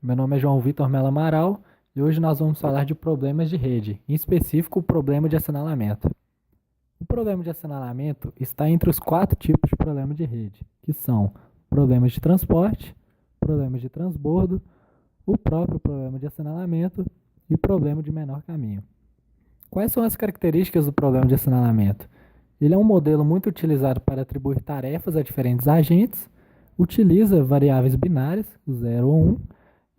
Meu nome é João Vitor Mello Amaral e hoje nós vamos falar de problemas de rede, em específico o problema de assinalamento. O problema de assinalamento está entre os quatro tipos de problema de rede, que são problemas de transporte, problemas de transbordo, o próprio problema de assinalamento e problema de menor caminho. Quais são as características do problema de assinalamento? Ele é um modelo muito utilizado para atribuir tarefas a diferentes agentes, utiliza variáveis binárias, 0 ou 1,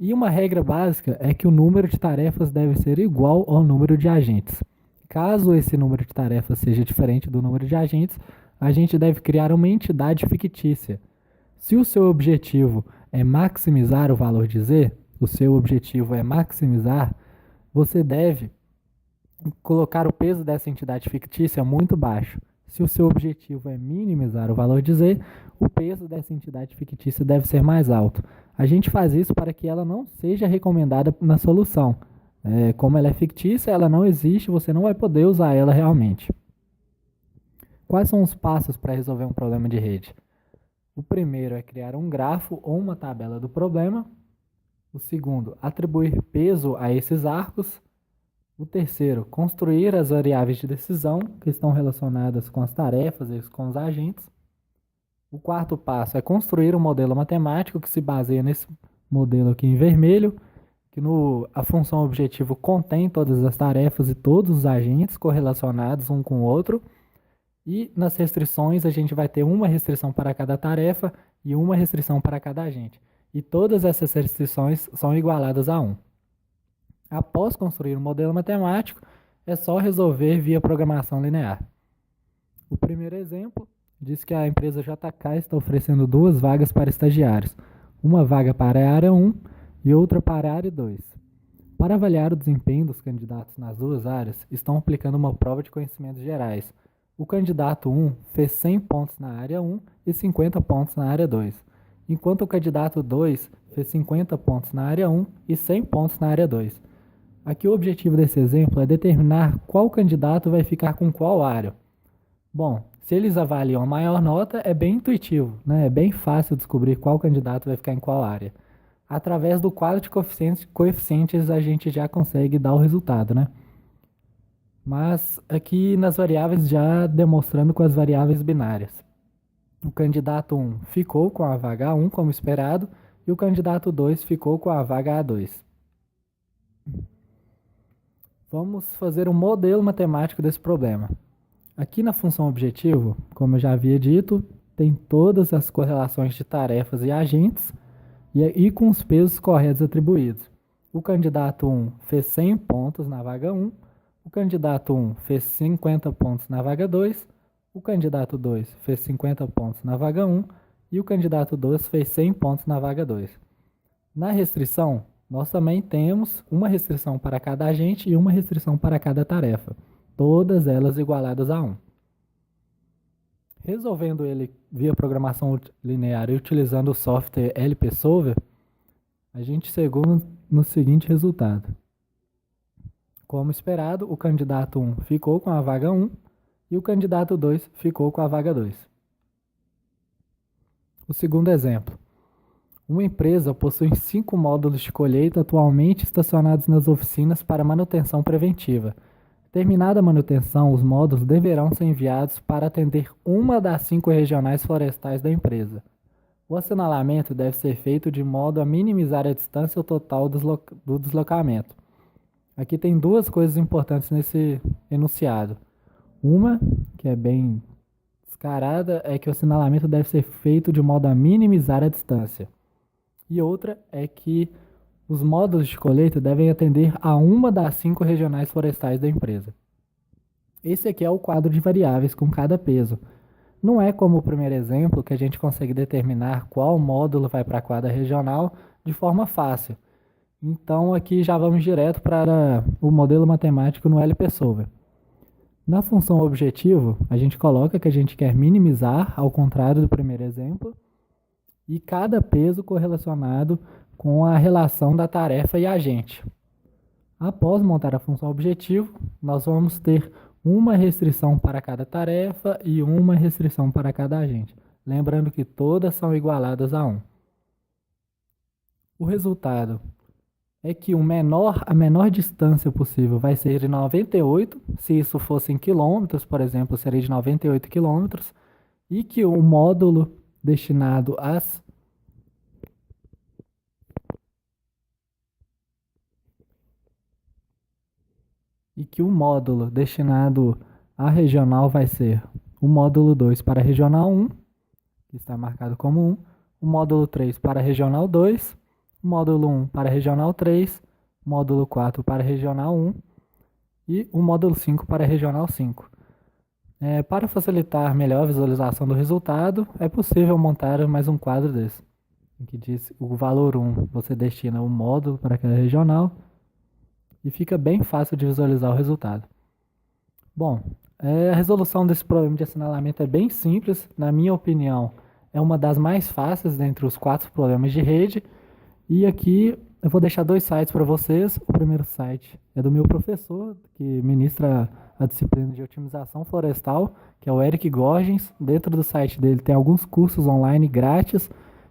e uma regra básica é que o número de tarefas deve ser igual ao número de agentes. Caso esse número de tarefas seja diferente do número de agentes, a gente deve criar uma entidade fictícia. Se o seu objetivo é maximizar o valor de Z, o seu objetivo é maximizar, você deve colocar o peso dessa entidade fictícia muito baixo. Se o seu objetivo é minimizar o valor de Z, o peso dessa entidade fictícia deve ser mais alto. A gente faz isso para que ela não seja recomendada na solução. Como ela é fictícia, ela não existe, você não vai poder usar ela realmente. Quais são os passos para resolver um problema de rede? O primeiro é criar um grafo ou uma tabela do problema. O segundo, atribuir peso a esses arcos. O terceiro, construir as variáveis de decisão que estão relacionadas com as tarefas e com os agentes. O quarto passo é construir um modelo matemático que se baseia nesse modelo aqui em vermelho, que a função objetivo contém todas as tarefas e todos os agentes correlacionados um com o outro. E nas restrições a gente vai ter uma restrição para cada tarefa e uma restrição para cada agente. E todas essas restrições são igualadas a 1. Após construir um modelo matemático, é só resolver via programação linear. O primeiro exemplo diz que a empresa JK está oferecendo 2 vagas para estagiários, uma vaga para a área 1 e outra para a área 2. Para avaliar o desempenho dos candidatos nas duas áreas, estão aplicando uma prova de conhecimentos gerais. O candidato 1 fez 100 pontos na área 1 e 50 pontos na área 2, enquanto o candidato 2 fez 50 pontos na área 1 e 100 pontos na área 2. Aqui o objetivo desse exemplo é determinar qual candidato vai ficar com qual área. Bom, se eles avaliam a maior nota, é bem intuitivo, né? É bem fácil descobrir qual candidato vai ficar em qual área. Através do quadro de coeficientes a gente já consegue dar o resultado, né? Mas aqui nas variáveis já demonstrando com as variáveis binárias. O candidato 1 ficou com a vaga A1 como esperado e o candidato 2 ficou com a vaga A2. Vamos fazer um modelo matemático desse problema. Aqui na função objetivo, como eu já havia dito, tem todas as correlações de tarefas e agentes e com os pesos corretos atribuídos. O candidato 1 fez 100 pontos na vaga 1, o candidato 1 fez 50 pontos na vaga 2, o candidato 2 fez 50 pontos na vaga 1 e o candidato 2 fez 100 pontos na vaga 2. Na restrição, nós também temos uma restrição para cada agente e uma restrição para cada tarefa, todas elas igualadas a 1. Resolvendo ele via programação linear e utilizando o software LP Solver, a gente chegou no seguinte resultado. Como esperado, o candidato 1 ficou com a vaga 1 e o candidato 2 ficou com a vaga 2. O segundo exemplo. Uma empresa possui 5 módulos de colheita atualmente estacionados nas oficinas para manutenção preventiva. Terminada a manutenção, os módulos deverão ser enviados para atender uma das 5 regionais florestais da empresa. O assinalamento deve ser feito de modo a minimizar a distância total do deslocamento. Aqui tem 2 coisas importantes nesse enunciado. Uma, que é bem descarada, é que o assinalamento deve ser feito de modo a minimizar a distância. E outra é que os módulos de colheita devem atender a uma das 5 regionais florestais da empresa. Esse aqui é o quadro de variáveis com cada peso. Não é como o primeiro exemplo que a gente consegue determinar qual módulo vai para cada regional de forma fácil. Então aqui já vamos direto para o modelo matemático no LP Solver. Na função objetivo, a gente coloca que a gente quer minimizar, ao contrário do primeiro exemplo, e cada peso correlacionado com a relação da tarefa e agente. Após montar a função objetivo, nós vamos ter uma restrição para cada tarefa e uma restrição para cada agente. Lembrando que todas são igualadas a 1. O resultado é que a menor distância possível vai ser de 98, se isso fosse em quilômetros, por exemplo, seria de 98 quilômetros, e que o módulo destinado às e que o módulo destinado à regional vai ser o módulo 2 para a regional 1, que está marcado como 1, o módulo 3 para a regional 2, o módulo 1 para a regional 3, o módulo 4 para a regional 1 e o módulo 5 para a regional 5. Para facilitar melhor a visualização do resultado, é possível montar mais um quadro desse, em que diz o valor 1 você destina o módulo para aquela regional e fica bem fácil de visualizar o resultado. Bom, a resolução desse problema de assinalamento é bem simples, na minha opinião, é uma das mais fáceis dentre os 4 problemas de rede. E aqui eu vou deixar 2 sites para vocês. O primeiro site é do meu professor, que ministra a disciplina de otimização florestal, que é o Eric Gorgens. Dentro do site dele tem alguns cursos online grátis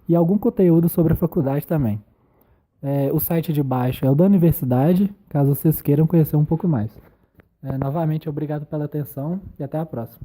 e algum conteúdo sobre a faculdade também. O site de baixo é o da universidade, caso vocês queiram conhecer um pouco mais. Novamente, obrigado pela atenção e até a próxima.